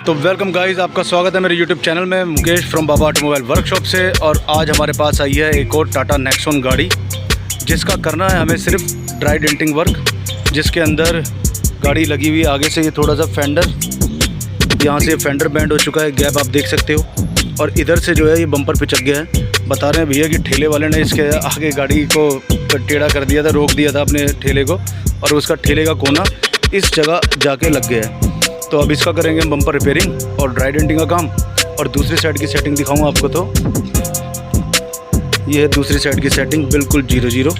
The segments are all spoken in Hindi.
तो वेलकम गाइस, आपका स्वागत है मेरे यूट्यूब चैनल में। Mukesh from Baba automobile workshop से। और आज हमारे पास आई है एक और टाटा नेक्सॉन गाड़ी, जिसका करना है हमें सिर्फ ड्राई डेंटिंग वर्क। जिसके अंदर गाड़ी लगी हुई है आगे से, ये थोड़ा सा फेंडर, यहाँ से फेंडर बैंड हो चुका है, गैप आप देख सकते हो। और इधर से जो है ये बम्पर पिचक गया है। बता रहे हैं भैया कि ठेले वाले ने इसके आगे गाड़ी को टेढ़ा कर दिया था, रोक दिया था अपने ठेले को, और उसका ठेले का कोना इस जगह जाके लग गया है। तो अब इसका करेंगे हम बम्पर रिपेयरिंग और ड्राई डेंटिंग का काम। और दूसरी साइड की सेटिंग दिखाऊंगा आपको। तो ये है दूसरी साइड की सेटिंग, बिल्कुल 0-0।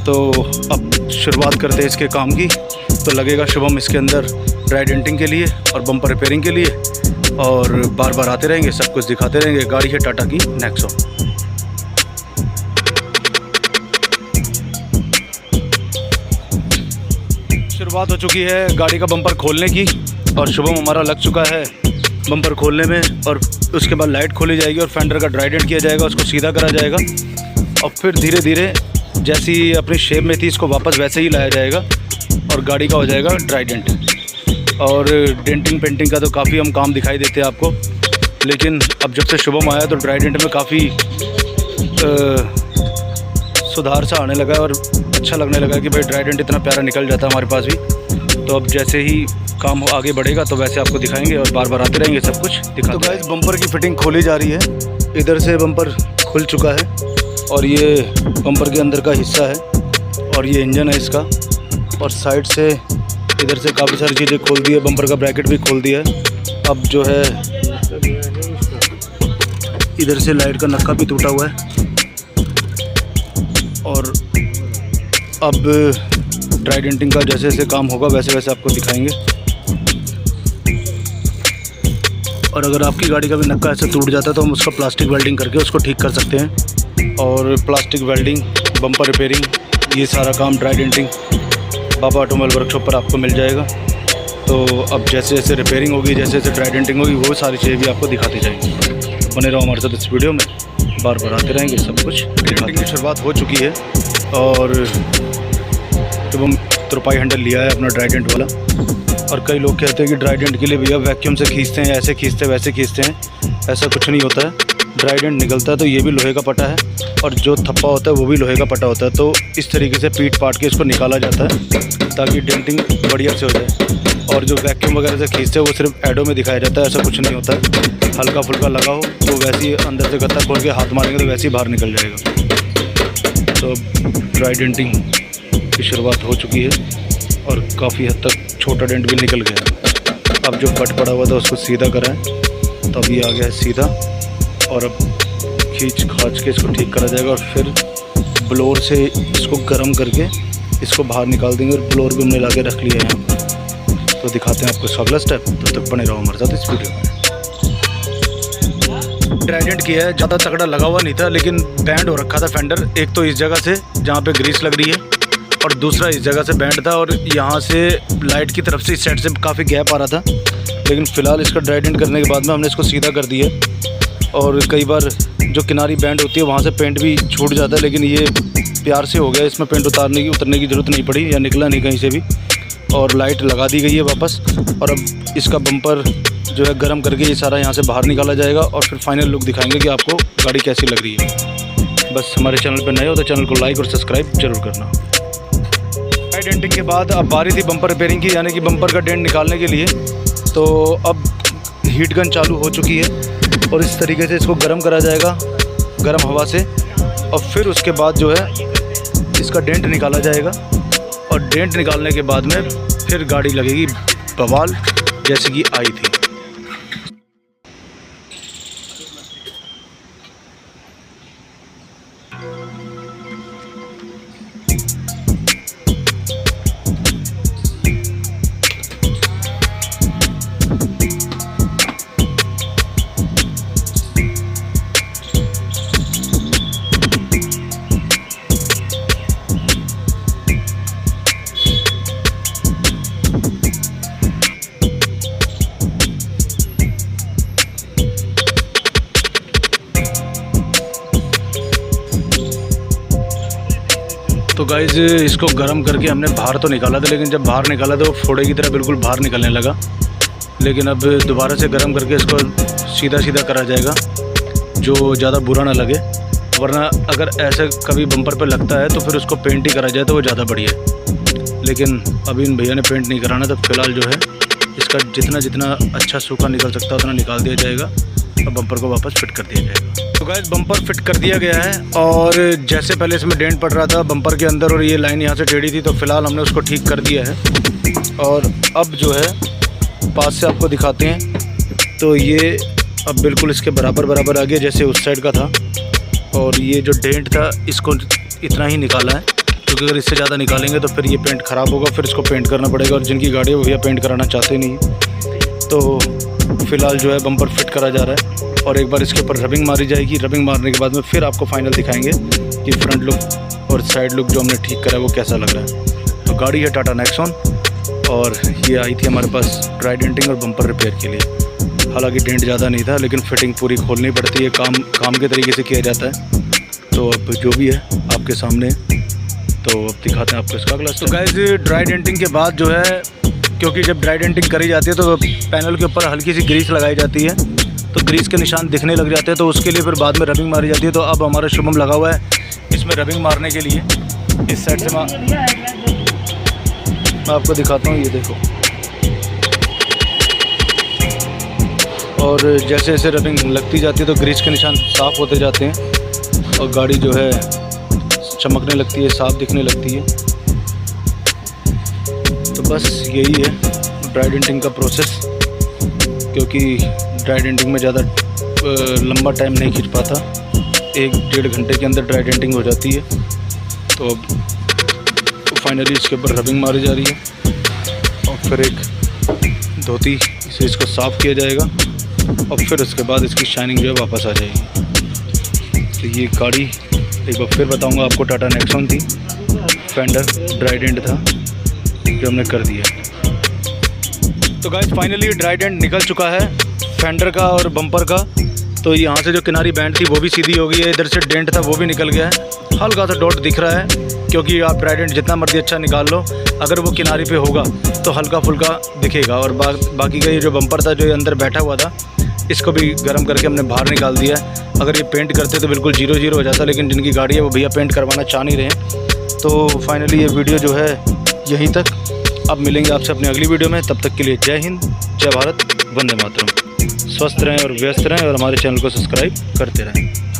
तो अब शुरुआत करते हैं इसके काम की। तो लगेगा शुभम इसके अंदर ड्राई डेंटिंग के लिए और बम्पर रिपेयरिंग के लिए, और बार बार आते रहेंगे, सब कुछ दिखाते रहेंगे। गाड़ी है टाटा की नेक्सॉन। शुरुआत हो चुकी है गाड़ी का बम्पर खोलने की, और शुभम हमारा लग चुका है बम्पर खोलने में। और उसके बाद लाइट खोली जाएगी और फेंडर का ड्राई डेंट किया जाएगा, उसको सीधा करा जाएगा। और फिर धीरे धीरे जैसी अपनी शेप में थी इसको वापस वैसे ही लाया जाएगा, और गाड़ी का हो जाएगा ड्राई डेंट। और डेंटिंग पेंटिंग का तो काफ़ी हम काम दिखाई देते हैं आपको, लेकिन अब जब से शुभम आया तो ड्राई डेंट में काफ़ी सुधार सा आने लगा है, और अच्छा लगने लगा कि भाई ड्राई डेंट इतना प्यारा निकल जाता है हमारे पास भी। तो अब जैसे ही काम आगे बढ़ेगा तो वैसे आपको दिखाएंगे, और बार बार आते रहेंगे, सब कुछ दिखा। तो गाइस, बम्पर की फिटिंग खोली जा रही है। इधर से बम्पर खुल चुका है, और ये बम्पर के अंदर का हिस्सा है, और ये इंजन है इसका। और साइड से इधर से काफ़ी सारी चीज़ें खोल दी है, बम्पर का ब्रैकेट भी खोल दिया है। अब जो है इधर से लाइट का नक्का भी टूटा हुआ है। और अब ड्राई डेंटिंग का जैसे जैसे काम होगा वैसे वैसे आपको दिखाएंगे। और अगर आपकी गाड़ी का भी नक्का ऐसे टूट जाता है तो हम उसका प्लास्टिक वेल्डिंग करके उसको ठीक कर सकते हैं। और प्लास्टिक वेल्डिंग, बम्पर रिपेयरिंग, ये सारा काम ड्राई डेंटिंग बाबा ऑटोमोबाइल वर्कशॉप पर आपको मिल जाएगा। तो अब जैसे जैसे रिपेयरिंग होगी, जैसे जैसे ड्राई डेंटिंग होगी, वो सारी चीज़ें भी आपको दिखाती जाएंगी। बने रहो हमारे साथ इस वीडियो में, बार बार आते रहेंगे, सब कुछ। डेंटिंग की शुरुआत हो चुकी है, और जब हम तुरपाई हैंडल लिया है अपना ड्राई डेंट वाला। और कई लोग कहते हैं कि ड्राई डेंट के लिए भैया वैक्यूम से खींचते हैं, ऐसे खींचते हैं, वैसे खींचते हैं। ऐसा कुछ नहीं होता है। ड्राई डेंट निकलता है तो ये भी लोहे का पटा है, और जो थप्पा होता है वो भी लोहे का पटा होता है। तो इस तरीके से पीट पाट के इसको निकाला जाता है ताकि डेंटिंग बढ़िया से हो जाए। और जो वैक्यूम वगैरह से खींचते हैं वो सिर्फ एडो में दिखाया जाता है, ऐसा कुछ नहीं होता है। हल्का फुल्का लगा हो तो वैसे ही अंदर से गत्ता खोल के हाथ मारेंगे तो वैसे ही बाहर निकल जाएगा। तो ड्राई डेंटिंग की शुरुआत हो चुकी है, और काफ़ी हद तक छोटा डेंट भी निकल गया है। अब जो कट पड़ा हुआ था उसको सीधा कराएं, तो अब ये आ गया है सीधा। और अब खींच खाच के इसको ठीक करा जाएगा, और फिर ब्लोअर से इसको गर्म करके इसको बाहर निकाल देंगे। और ब्लोअर भी हमने ला के रख लिया है यहाँ पर। तो दिखाते हैं आपको इसका अगला स्टेप। तब तक बने रहो हमारे साथ इस वीडियो में। ड्राई डेंट किया है, ज़्यादा तगड़ा लगा हुआ नहीं था, लेकिन बैंड हो रखा था फेंडर। एक तो इस जगह से जहाँ पे ग्रीस लग रही है, और दूसरा इस जगह से बैंड था, और यहाँ से लाइट की तरफ से इस साइड से काफ़ी गैप आ रहा था। लेकिन फ़िलहाल इसका ड्राई डेंट करने के बाद में हमने इसको सीधा कर दिया। और कई बार जो किनारी बैंड होती है वहाँ से पेंट भी छूट जाता है, लेकिन ये प्यार से हो गया, इसमें पेंट उतरने की ज़रूरत नहीं पड़ी, या निकला नहीं कहीं से भी। और लाइट लगा दी गई है वापस। और अब इसका बम्पर जो है गर्म करके ये सारा यहाँ से बाहर निकाला जाएगा, और फिर फाइनल लुक दिखाएंगे कि आपको गाड़ी कैसी लग रही है। बस हमारे चैनल पर नए हो तो चैनल को लाइक और सब्सक्राइब जरूर करना। ड्राई डेंटिंग के बाद अब बारी थी बम्पर रिपेयरिंग की, यानी कि बम्पर का डेंट निकालने के लिए। तो अब हीट गन चालू हो चुकी है, और इस तरीके से इसको गर्म करा जाएगा, गर्म हवा से। और फिर उसके बाद जो है इसका डेंट निकाला जाएगा, और डेंट निकालने के बाद में फिर गाड़ी लगेगी बवाल जैसे कि आई थी। तो गाइज़, इसको गर्म करके हमने बाहर तो निकाला था, लेकिन जब बाहर निकाला तो वो फोड़े की तरह बिल्कुल बाहर निकलने लगा। लेकिन अब दोबारा से गर्म करके इसको सीधा सीधा करा जाएगा जो ज़्यादा बुरा ना लगे, वरना अगर ऐसे कभी बम्पर पे लगता है तो फिर उसको पेंट ही करा जाए तो वो ज़्यादा बढ़िया है। लेकिन अभी इन भैया ने पेंट नहीं कराना, तो फ़िलहाल जो है इसका जितना अच्छा सूखा निकल सकता है उतना निकाल दिया जाएगा और बम्पर को वापस फिट कर दिया जाएगा। तो गाइस बम्पर फिट कर दिया गया है और जैसे पहले इसमें डेंट पड़ रहा था बम्पर के अंदर और ये लाइन यहाँ से टेढ़ी थी, तो फ़िलहाल हमने उसको ठीक कर दिया है। और अब जो है पास से आपको दिखाते हैं, तो ये अब बिल्कुल इसके बराबर आ गया जैसे उस साइड का था। और ये जो डेंट था इसको इतना ही निकाला है, क्योंकि अगर इससे ज़्यादा निकालेंगे तो फिर ये पेंट ख़राब होगा, फिर इसको पेंट करना पड़ेगा। और जिनकी गाड़ी है वो भैया पेंट कराना चाहते नहीं, तो फ़िलहाल जो है बम्पर फिट करा जा रहा है और एक बार इसके ऊपर रबिंग मारी जाएगी। रबिंग मारने के बाद में फिर आपको फाइनल दिखाएंगे कि फ्रंट लुक और साइड लुक जो हमने ठीक करा है वो कैसा लग रहा है। तो गाड़ी है टाटा नेक्सॉन और ये आई थी हमारे पास ड्राई डेंटिंग और बम्पर रिपेयर के लिए। हालांकि डेंट ज़्यादा नहीं था, लेकिन फिटिंग पूरी खोलनी पड़ती है, काम के तरीके से किया जाता है। तो अब जो भी है आपके सामने, तो अब दिखाते हैं आपको इसका ग्लास। तो गाइस ड्राई डेंटिंग के बाद जो है, क्योंकि जब ड्राई डेंटिंग करी जाती है तो पैनल के ऊपर हल्की सी ग्रीस लगाई जाती है, तो ग्रीस के निशान दिखने लग जाते हैं, तो उसके लिए फिर बाद में रबिंग मारी जाती है। तो अब हमारा शुभम लगा हुआ है इसमें रबिंग मारने के लिए। इस साइड से मैं आपको दिखाता हूँ, ये देखो। और जैसे जैसे रबिंग लगती जाती है तो ग्रीस के निशान साफ़ होते जाते हैं और गाड़ी जो है चमकने लगती है, साफ़ दिखने लगती है। तो बस यही है ड्राई डेंटिंग का प्रोसेस, क्योंकि ड्राई डेंटिंग में ज़्यादा लंबा टाइम नहीं खींच पाता, 1-1.5 घंटे के अंदर ड्राई डेंटिंग हो जाती है। तो अब फाइनली इसके ऊपर रबिंग मारी जा रही है और फिर एक धोती से इसको साफ़ किया जाएगा और फिर उसके बाद इसकी शाइनिंग जो है वापस आ जाएगी। तो ये गाड़ी एक बार फिर बताऊंगा आपको, टाटा नेक्सॉन थी, फेंडर ड्राई डेंट था जो हमने कर दिया। तो गाइस फाइनली ड्राई डेंट निकल चुका है फेंडर का और बम्पर का। तो यहाँ से जो किनारी बैंड थी वो भी सीधी हो गई है, इधर से डेंट था वो भी निकल गया है, हल्का सा डॉट दिख रहा है, क्योंकि आप ड्राई डेंट जितना मर्जी अच्छा निकाल लो, अगर वो किनारी पे होगा तो हल्का फुल्का दिखेगा। और बाकी का ये जो बम्पर था जो ये अंदर बैठा हुआ था, इसको भी गर्म करके हमने बाहर निकाल दिया है। अगर ये पेंट करते तो बिल्कुल 0-0 हो जाता, लेकिन जिनकी गाड़ी है वो भैया पेंट करवाना चाह नहीं रहे। तो फाइनली ये वीडियो जो है यहीं तक। अब मिलेंगे आपसे अपनी अगली वीडियो में, तब तक के लिए जय हिंद, जय भारत, वंदे मातरम। स्वस्थ रहें और व्यस्त रहें और हमारे चैनल को सब्सक्राइब करते रहें।